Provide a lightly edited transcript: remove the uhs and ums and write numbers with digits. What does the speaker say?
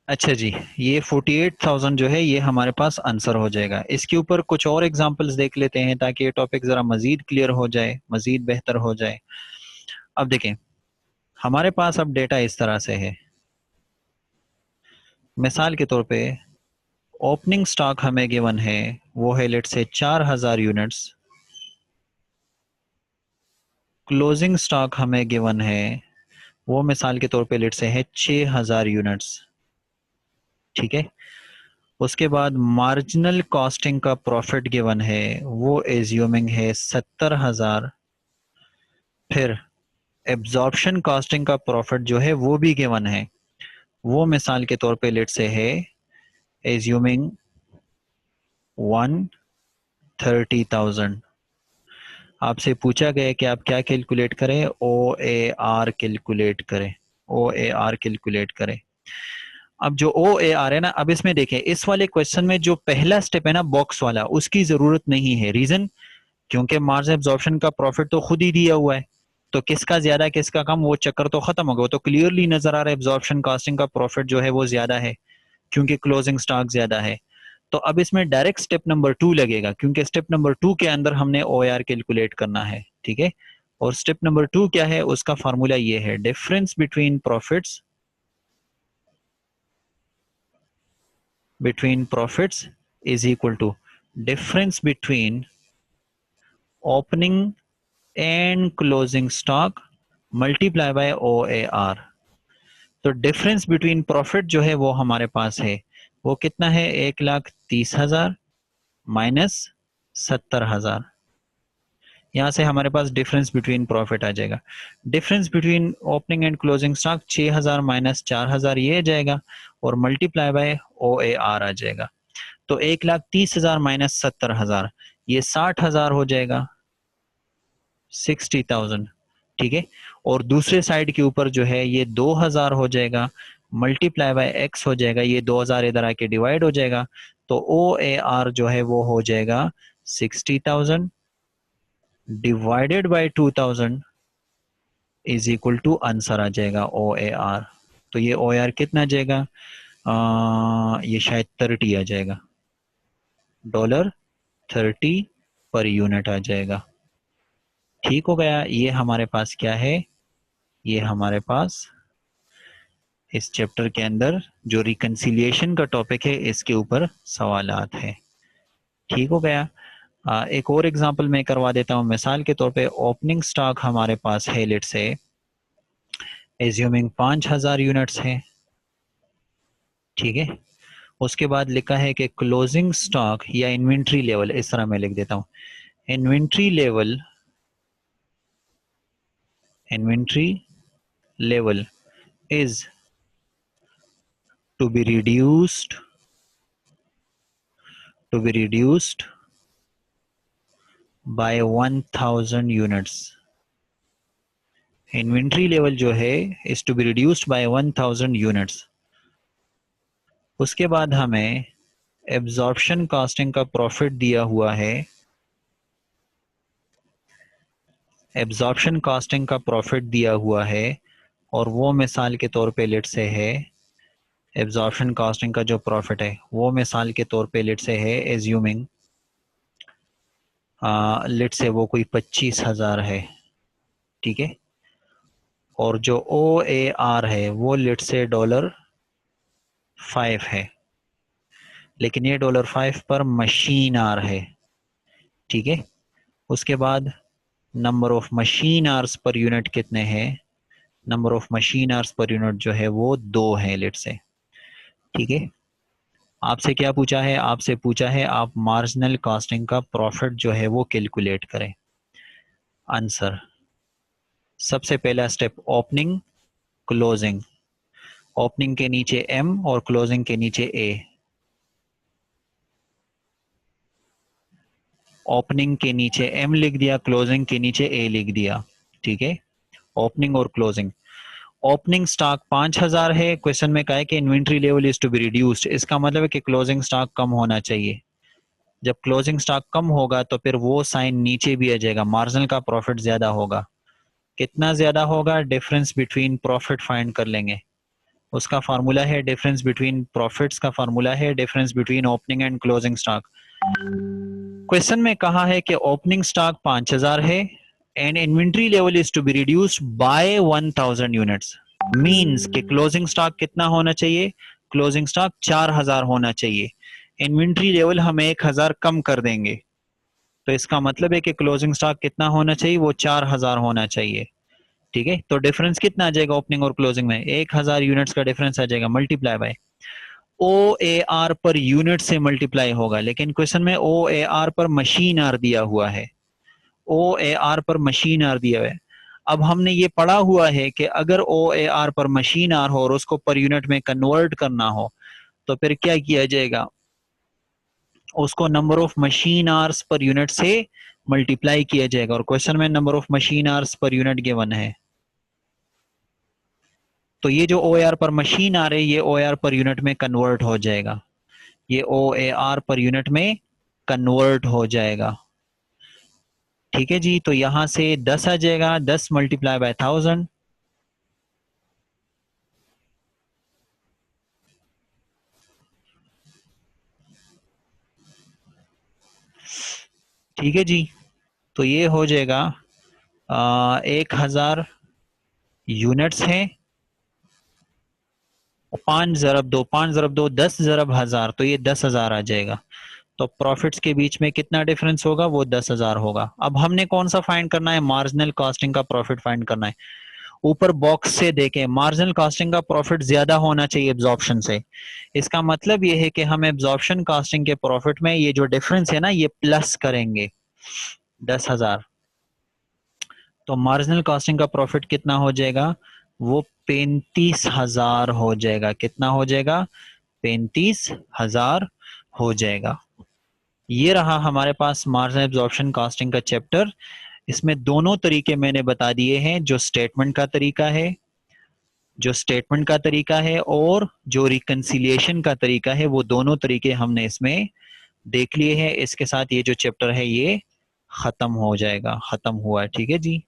अच्छा जी, ये 48,000 जो है ये हमारे पास आंसर हो जाएगा। इसके ऊपर कुछ और एग्जांपल्स देख लेते हैं ताकि ये टॉपिक जरा मजीद क्लियर हो जाए, मजीद बेहतर हो जाए। अब देखें, हमारे पास अब डेटा इस तरह से है। मिसाल के तौर पे ओपनिंग स्टॉक हमें गिवन है, वो है लेट से 4,000 यूनिट्स। क्लोजिंग स्टॉक हमें गिवन है, वो मिसाल के तौर पे लेट से है 6,000 यूनिट्स। ठीक है। उसके बाद मार्जिनल कॉस्टिंग का प्रॉफिट गिवन है, वो एज्यूमिंग है 70,000। फिर एब्जॉर्प्शन कॉस्टिंग का प्रॉफिट जो है वो भी गिवन है, वो मिसाल के तौर पे लेट से है एज्यूमिंग 130,000। आपसे पूछा गया कि आप क्या कैलकुलेट करें, ओ ए आर कैलकुलेट करें, ओ ए आर कैलकुलेट करें। अब जो ओ ए आर है ना, अब इसमें देखें, इस वाले क्वेश्चन में जो पहला स्टेप है ना बॉक्स वाला, उसकी जरूरत नहीं है। रीजन, क्योंकि मार्जिन एब्जॉर्प्शन का प्रॉफिट तो खुद ही दिया हुआ है, तो किसका ज्यादा किसका कम वो चक्कर तो खत्म हो गया। वो तो क्लियरली नजर आ रहा है एब्जॉर्प्शन कास्टिंग का प्रॉफिट जो है वो ज्यादा है, क्योंकि क्लोजिंग स्टॉक ज्यादा है। तो अब इसमें डायरेक्ट स्टेप नंबर 2 लगेगा, क्योंकि स्टेप नंबर 2 के अंदर हमने ओ आर कैलकुलेट करना है। ठीक है। और स्टेप नंबर 2 क्या है, उसका फार्मूला ये है, difference between profits is equal to difference between opening and closing stock multiply by O A R. तो डिफरेंस बिटवीन प्रॉफिट जो है वो हमारे पास है, वो कितना है, 1,30,000 माइनस 70,000। यहां से हमारे पास डिफरेंस बिटवीन प्रॉफिट आ जाएगा। Difference between opening and closing stock 6,000 minus 4,000 ये जाएगा, और multiply by O A R आ जाएगा। तो 1,30,000 माइनस 70,000, ये 60,000 हो जाएगा, 60,000। ठीक है। और दूसरे साइड के ऊपर जो है ये 2,000 हो जाएगा, मल्टीप्लाई बाय एक्स हो जाएगा, ये 2,000 इधर आके डिवाइड हो जाएगा। तो ओ ए आर जो है वो हो जाएगा 60,000 divided by 2,000 is equal to answer आ जाएगा ओ ए आर। तो ये ओ ए आर कितना आ जाएगा, ये शायद 30 आ जाएगा, $30 पर यूनिट आ जाएगा। ठीक हो गया। ये हमारे पास क्या है, ये हमारे पास इस चैप्टर के अंदर जो रिकन्सिलिएशन का टॉपिक है इसके ऊपर सवालात है। ठीक हो गया। एक और एग्जांपल मैं करवा देता हूं। मिसाल के तौर पे ओपनिंग स्टॉक हमारे पास है लेट से एज्यूमिंग 5,000 यूनिट्स है। ठीक है। उसके बाद लिखा है कि क्लोजिंग स्टॉक या इन्वेंट्री लेवल, इस तरह मैं लिख देता हूं, inventory level, inventory level is to be reduced, to be reduced by 1,000 units. Inventory level जो है is to be reduced by 1,000 units. उसके बाद हमें एब्जॉर्प्शन कॉस्टिंग का प्रॉफिट दिया हुआ है, एब्जॉर्प्शन कॉस्टिंग का प्रॉफिट दिया हुआ है, और वो मिसाल के तौर पे लेट से है, एब्जॉर्प्शन कॉस्टिंग का जो प्रॉफिट है वो मिसाल के तौर पे लेट से है एज्यूमिंग लेट से वो कोई 25,000 है। ठीक है। और जो ओ ए आर है वो लेट से $5 है, लेकिन ये $5 पर मशीन आर है। ठीक है। उसके बाद number of machine hours per unit कितने हैं, number of machine hours per unit जो है वो 2 है लेट से। ठीक है। आपसे क्या पूछा है, आपसे पूछा है आप मार्जिनल कॉस्टिंग का प्रॉफिट जो है वो कैलकुलेट करें। आंसर, सबसे पहला स्टेप ओपनिंग क्लोजिंग, ओपनिंग के नीचे एम और क्लोजिंग के नीचे ए, ओपनिंग के नीचे एम लिख दिया, क्लोजिंग के नीचे ए लिख दिया। ठीक है। ओपनिंग और क्लोजिंग। ओपनिंग स्टॉक 5,000 है, क्वेश्चन में कहा है कि inventory level is to be reduced, इसका मतलब है कि क्लोजिंग स्टॉक कम होना चाहिए। जब क्लोजिंग स्टॉक कम होगा तो फिर वो साइन नीचे भी आ जाएगा, मार्जिनल का प्रॉफिट ज्यादा होगा। कितना ज्यादा होगा, डिफरेंस बिटवीन प्रॉफिट फाइंड कर लेंगे। उसका फार्मूला है डिफरेंस बिटवीन प्रॉफिट्स का फार्मूला है difference between opening and closing stock. Question में कहा है कि ओपनिंग स्टॉक 5000 है and inventory level is to be reduced by 1000 units. Means कि क्लोजिंग स्टॉक कितना होना चाहिए? क्लोजिंग स्टॉक 4000 होना चाहिए। इन्वेंट्री लेवल हम 1000 कम कर देंगे, तो इसका मतलब है कि क्लोजिंग स्टॉक कितना होना चाहिए? वो 4000 होना चाहिए। ठीक है, तो डिफरेंस कितना आ जाएगा ओपनिंग और क्लोजिंग में? 1000 यूनिट्स का डिफरेंस आ जाएगा, multiply by O A R per unit से मल्टीप्लाई होगा। लेकिन क्वेश्चन में O A R per machine hour दिया हुआ है, O A R per machine hour दिया हुआ है। अब हमने ये पढ़ा हुआ है कि अगर ओ A R per machine are हो और उसको पर यूनिट में कन्वर्ट करना हो तो फिर क्या किया जाएगा? उसको number of machine hours per unit से मल्टीप्लाई किया जाएगा। और क्वेश्चन में number of machine hours per unit given है, तो ये जो ओ ए आर पर मशीन आ रही है ये ओ ए आर पर यूनिट में कन्वर्ट हो जाएगा, ये ओ ए आर पर यूनिट में कन्वर्ट हो जाएगा। ठीक है जी, तो यहां से 10 आ जाएगा, 10 मल्टीप्लाई बाय 1000। ठीक है जी, तो ये हो जाएगा 1000 यूनिट्स हैं, 5 ज़रब 2 10 ज़रब 1000, तो ये 10,000 आ जाएगा। तो प्रॉफिट्स के बीच में कितना डिफरेंस होगा? वो 10,000 होगा। अब हमने कौन सा फाइंड करना है? मार्जिनल कॉस्टिंग का प्रॉफिट फाइंड करना है। ऊपर बॉक्स से देखें, मार्जिनल कॉस्टिंग का प्रॉफिट ज्यादा होना चाहिए एब्जॉर्प्शन से। इसका मतलब ये है कि हम एब्जॉर्प्शन कॉस्टिंग के प्रॉफिट में ये जो डिफरेंस है ना ये प्लस करेंगे 10,000। तो मार्जिनल कॉस्टिंग का प्रॉफिट कितना हो जाएगा? वो 35,000 हो जाएगा। कितना हो जाएगा? 35,000 हो जाएगा। ये रहा हमारे पास मार्जिनल एब्जॉर्प्शन कॉस्टिंग का चैप्टर। इसमें दोनों तरीके मैंने बता दिए हैं, जो स्टेटमेंट का तरीका है, और जो रिकंसिलिएशन का तरीका है, वो दोनों तरीके हमने इसमें देख लिए हैं। इसके साथ ये जो चैप्टर है ये खत्म हो जाएगा, खत्म हुआ है। ठीक है जी।